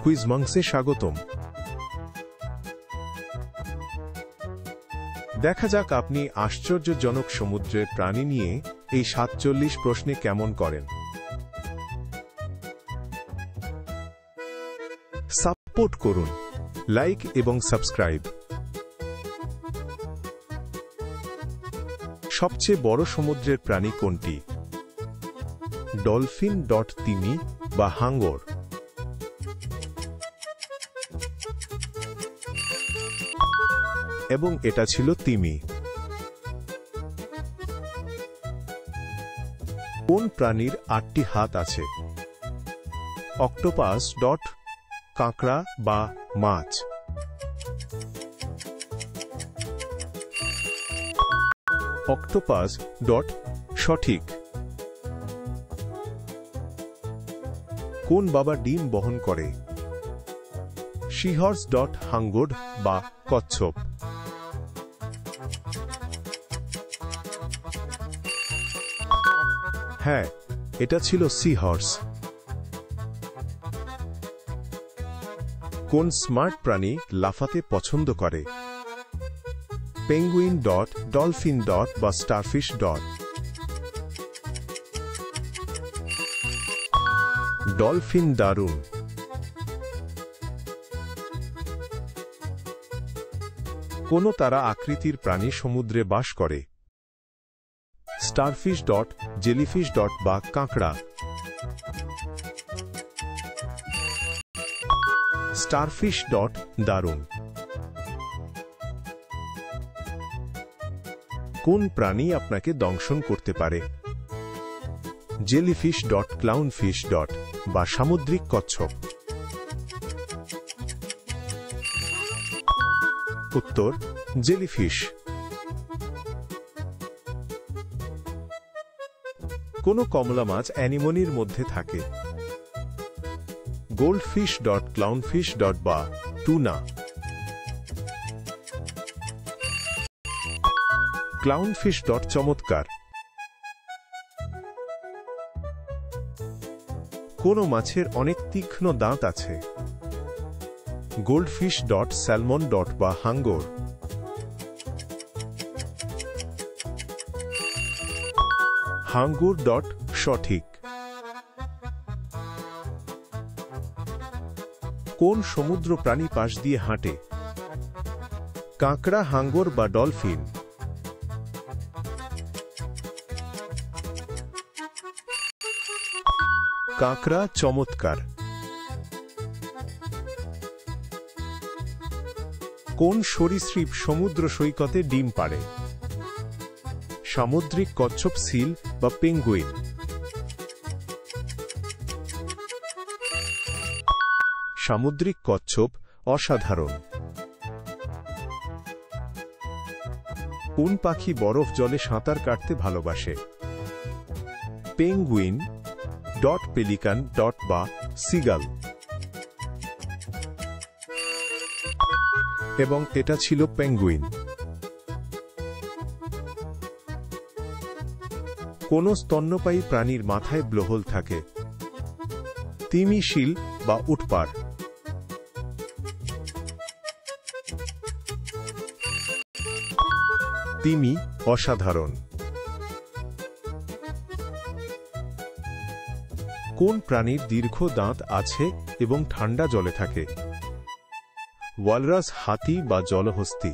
কুইজমাংসে স্বাগতম। দেখা যাক আপনি আশ্চর্যজনক সমুদ্রের প্রাণী নিয়ে এই ৪৭ প্রশ্নে কেমন করেন। সাপোর্ট করুন, লাইক এবং সাবস্ক্রাইব। সবচেয়ে বড় সমুদ্রের প্রাণী কোনটি? ডলফিন, তিমি বা হাঙ্গর? এবং এটা ছিল তিমি। কোন প্রাণীর ৮টি হাত আছে? অক্টোপাস, কাঁকড়া বা মাছ? অক্টোপাস, সঠিক। কোন বাবা ডিম বহন করে? সিহর্স, হাঙ্গর বা কচ্ছপ? হ্যাঁ, এটা ছিল সিহর্স। কোন স্মার্ট প্রাণী লাফাতে পছন্দ করে? পেঙ্গুইন, ডলফিন, বা স্টারফিশ? ডলফিন, দারুণ। কোন তারা আকৃতির প্রাণী সমুদ্রে বাস করে? স্টারফিশ, জেলিফিশ, বা কাঁকড়া? স্টারফিশ, দারুণ। কোন প্রাণী আপনাকে দংশন করতে পারে? জেলিফিশ, ক্লাউনফিশ, বা সামুদ্রিক কচ্ছপ? উত্তর, জেলিফিশ। কোন কমলা মাছ অ্যানিমোনির মধ্যে থাকে? গোল্ডফিশ, ক্লাউনফিশ, বা টুনা? ক্লাউনফিশ, চমৎকার। কোন মাছের অনেক তীক্ষ্ণ দাঁত আছে? গোল্ডফিশ, স্যালমন, বা হাঙ্গর? হাঙ্গর, সঠিক। কোন সমুদ্র প্রাণী পাশ দিয়ে হাঁটে? কাঁকড়া, হাঙ্গর বা ডলফিন? কাঁকড়া, চমৎকার। কোন সরীসৃপ সমুদ্র সৈকতে ডিম পাড়ে? সামুদ্রিক কচ্ছপ, সিল বা পেঙ্গুইন? সামুদ্রিক কচ্ছপ, অসাধারণ। কোন পাখি বরফ জলে সাঁতার কাটতে ভালোবাসে? পেঙ্গুইন, পেলিকান, বা সিগাল? এবং এটা ছিল পেঙ্গুইন। কোন স্তন্যপায়ী প্রাণীর মাথায় ব্লোহোল থাকে? তিমি, শিল বা উটপাড়? তিমি, অসাধারণ। কোন প্রাণীর দীর্ঘ দাঁত আছে এবং ঠান্ডা জলে থাকে? ওয়ালরাস, হাতি বা জলহস্তী?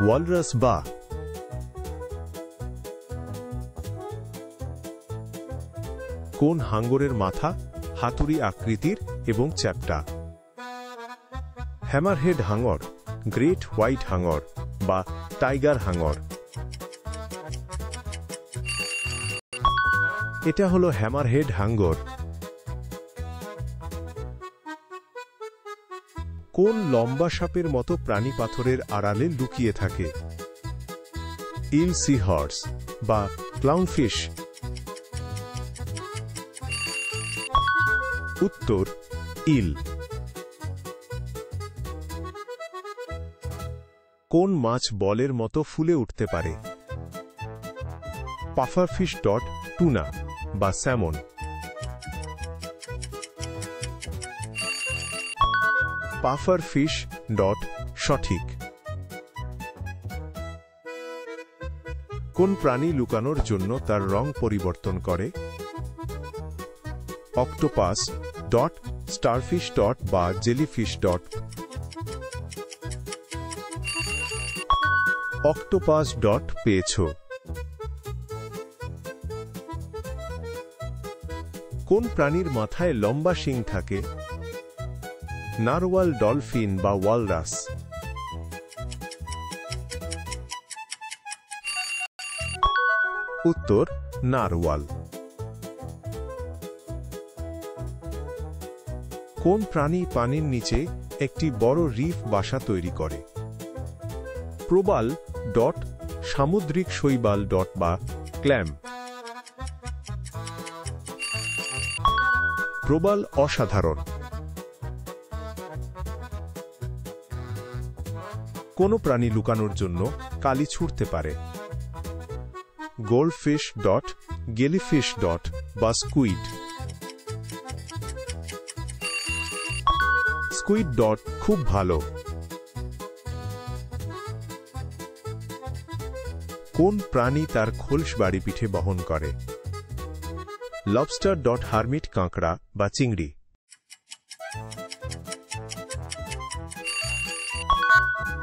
ওয়ালরাস, বা? কোন হাঙ্গরের মাথা হাতুড়ি আকৃতির এবং চ্যাপ্টা? হ্যামারহেড হাঙ্গর, গ্রেট হোয়াইট হাঙ্গর বা টাইগার হাঙ্গর? এটা হলো হ্যামারহেড হাঙ্গর। কোন লম্বা সাপের মতো প্রাণী পাথরের আড়ালে লুকিয়ে থাকে? ইল, সিহর্স বা ক্লাউনফিশ? উত্তর, ইল। কোন মাছ বলের মতো ফুলে উঠতে পারে? পাফারফিশ, টুনা বা স্যামন? পাফার ফিশ ডট সঠিক। কোন প্রাণী লুকানোর জন্য তার রং পরিবর্তন করে? অক্টোপাস ডট স্টারফিশ ডট বা জেলিফিশ ডট। অক্টোপাস ডট পেয়েছ। কোন প্রাণীর মাথায় লম্বা শিং থাকে? নারওয়াল, ডলফিন বা ওয়ালরাস। উত্তর নারওয়াল। কোন প্রাণী পানির নিচে একটি বড় রিফ বাসা তৈরি করে? প্রবাল ডট সামুদ্রিক শৈবাল ডট বা ক্ল্যাম। প্রবাল অসাধারণ। কোন প্রাণী লুকানোর জন্য কালি ছুঁড়তে পারে? গোল্ডফিশ ডট গেলিফিশ ডট বা স্কুইড। স্কুইড ডট খুব ভালো। কোন প্রাণী তার খোলস বাড়ি পিঠে বহন করে? লবস্টার ডট হারমিট কাঁকড়া বা চিংড়ি।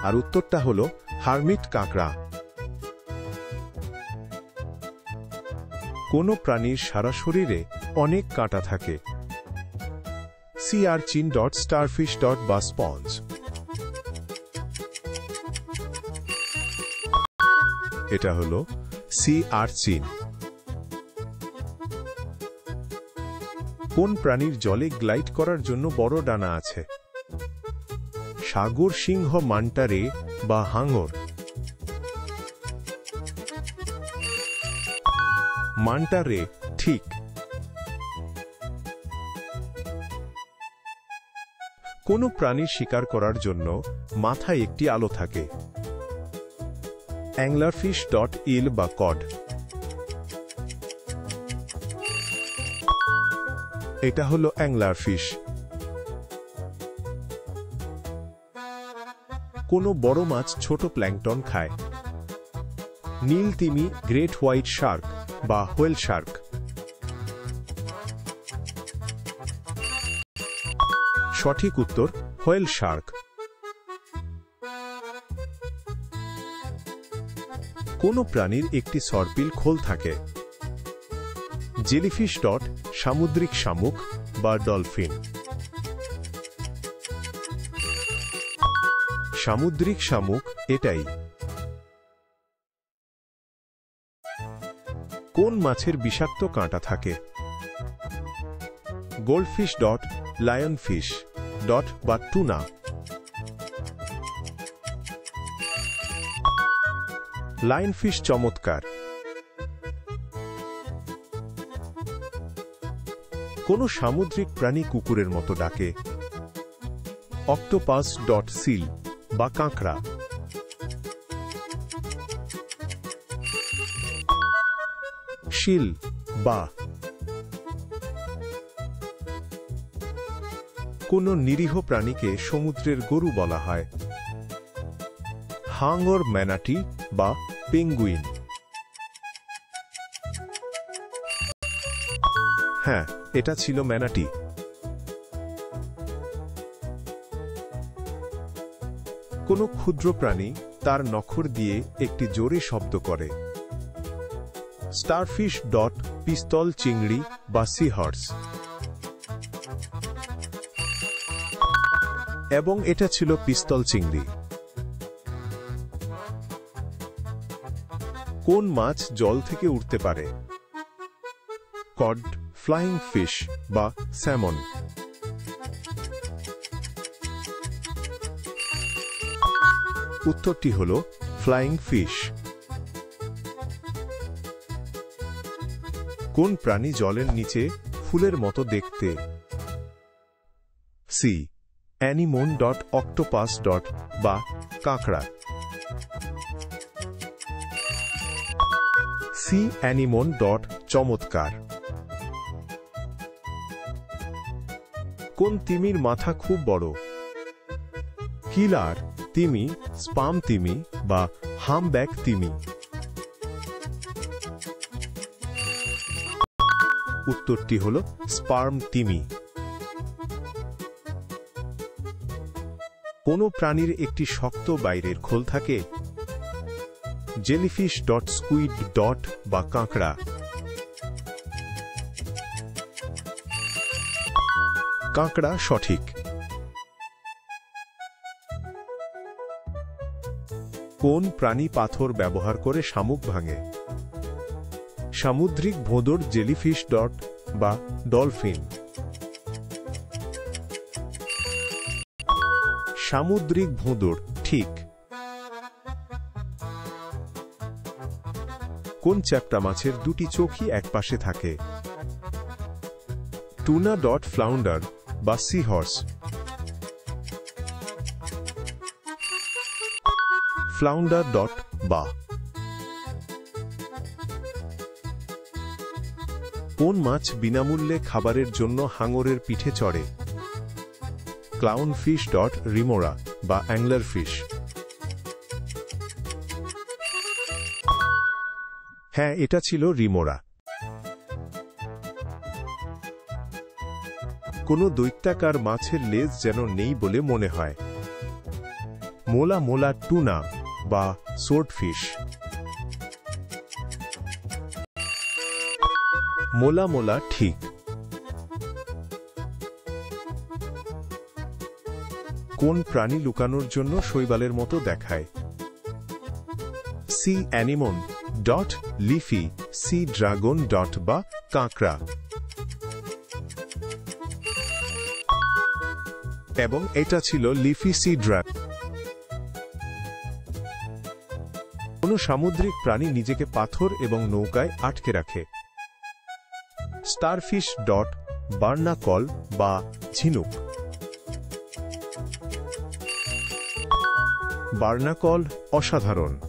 আর উত্তরটা হলো হারমিট কাঁকড়া। কোন প্রাণীর সারা শরীরে অনেক কাঁটা থাকে? Sea urchin dot starfish dot বা স্পঞ্জ। এটা হলো সি আর্চিন। কোন প্রাণীর জলে গ্লাইড করার জন্য বড় ডানা আছে? সাগর সিংহ, মান্টা রে বা হাঙর। মান্টা রে ঠিক। কোন প্রাণীর শিকার করার জন্য মাথায় একটি আলো থাকে? অ্যাংলারফিশ ডট ইল বা কড। এটা হলো অ্যাংলারফিশ। কোন বড় মাছ ছোট প্ল্যাঙ্কটন খায়? নীল তিমি, গ্রেট হোয়াইট শার্ক বা হোয়েল শার্ক। সঠিক উত্তর হোয়েল শার্ক। কোন প্রাণীর একটি সর্পিল খোল থাকে? জেলিফিশ ডট সামুদ্রিক শামুক বা ডলফিন। সামুদ্রিক শামুক এটাই। কোন মাছের বিষাক্ত কাঁটা থাকে? গোল্ডফিশ ডট লায়নফিশ ডট বা টুনা। লায়নফিশ চমৎকার। কোন সামুদ্রিক প্রাণী কুকুরের মতো ডাকে? অক্টোপাস ডট সিল বা কাঁকড়া। শিল বা। কোন নিরীহ প্রাণীকে সমুদ্রের গরু বলা হয়? হাঙর, ম্যানাটি বা পেঙ্গুইন। হ্যাঁ, এটা ছিল ম্যানাটি। কোন ক্ষুদ্র প্রাণী তার নখর দিয়ে একটি জোরে শব্দ করে? স্টারফিশ ডট পিস্তল চিংড়ি বা সিহর্স। এবং এটা ছিল পিস্তল চিংড়ি। কোন মাছ জল থেকে উঠতে পারে? কড, ফ্লাইং ফিশ বা স্যামন। উত্তরটি হল ফ্লাইং ফিশ। কোন প্রাণী জলের নিচে ফুলের মতো দেখতে? Sea anemone dot octopus dot বা কাঁকড়া। সি অ্যানিমোন ডট চমৎকার। কোন তিমির মাথা খুব বড়? কিলার তিমি, স্পাম তিমি বা হামব্যাক তিমি? উত্তরটি হল স্পার্ম তিমি। কোন প্রাণীর একটি শক্ত বাইরের খোল থাকে? জেলিফিশ, স্কুইড, বা কাঁকড়া? কাঁকড়া সঠিক। কোন প্রাণী পাথর ব্যবহার করে শামুক ভাঙে? সামুদ্রিক ভোঁদড়, জেলিফিশ, বা ডলফিন? সামুদ্রিক ভোঁদড় ঠিক। কোন চ্যাপ্টা মাছের দুটি চোখই একপাশে থাকে? টুনা, ফ্লাউন্ডার বা সি হর্স? ফ্লাউন্ডার, বা? কোন মাছ বিনামূল্যে খাবারের জন্য হাঙরের পিঠে চড়ে? ক্লাউন ফিশ, রিমোরা বা অ্যাংলার ফিশ? হ্যাঁ, এটা ছিল রিমোরা। কোনো দৈত্যাকার মাছের লেজ যেন নেই বলে মনে হয়? মোলা টুনা বা সোর্ডফিশ? মোলা ঠিক। কোন প্রাণী লুকানোর জন্য শৈবালের মতো দেখায়? Sea anemone, leafy, sea dragon, বা কাঁকড়া? এবং এটা ছিল লিফি সি ড্রাগন। কোন সামুদ্রিক প্রাণী নিজেকে পাথর এবং নৌকায় আটকে রাখে? স্টারফিশ, বার্নাকল বা ঝিনুক? বার্নাকল অসাধারণ।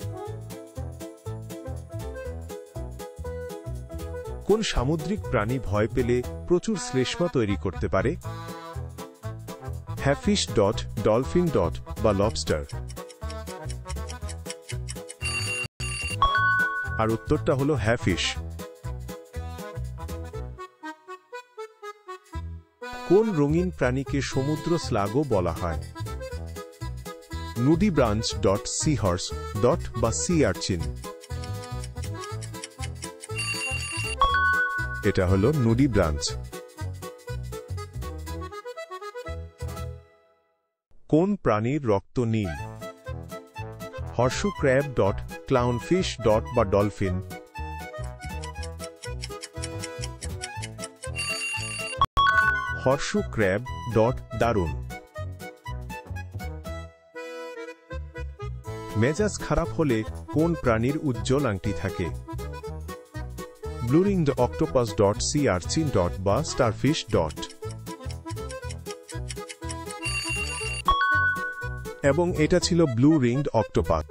কোন সামুদ্রিক প্রাণী ভয় পেলে প্রচুর শ্লেষ্মা তৈরি করতে পারে? হ্যাফিশ, ডলফিন, বা লবস্টার? আর উত্তরটা হলো হ্যাফিশ। কোন রঙিন প্রাণীকে সমুদ্র স্লাগও বলা হয়? নুডিব্রাঞ্চ, সি হর্স, বা সি আর্চিন? এটা হলো নুডিব্রাঞ্চ। কোন প্রাণীর রক্ত নীল? হর্সু ক্র্যাব, ক্লাউনফিশ, বা ডলফিন? হর্সু ক্র্যাব, দারুণ। মেজাজ খারাপ হলে কোন প্রাণীর উজ্জ্বল আংটি থাকে? Blue ringed octopus, sea urchin, বা স্টারফিশ? এবং এটা ছিল ব্লু রিংড অক্টোপাস।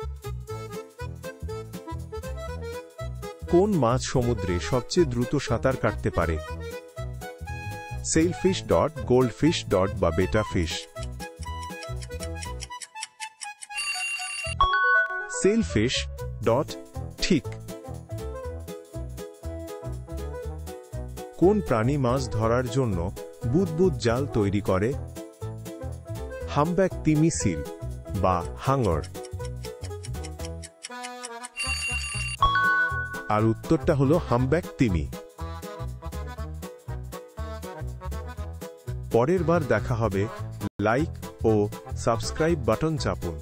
কোন মাছ সমুদ্রে সবচেয়ে দ্রুত সাঁতার কাটতে পারে? সেলফিশ, গোল্ডফিশ, বা বেটা ফিশ? সেলফিশ, ঠিক। কোন প্রাণী মাছ ধরার জন্য বুদবুদ জাল তৈরি করে? হামব্যাক তিমি, সিল বা হাঙর? আর উত্তরটা হলো হামব্যাক তিমি। পরের বার দেখা হবে। লাইক ও সাবস্ক্রাইব বাটন চাপুন।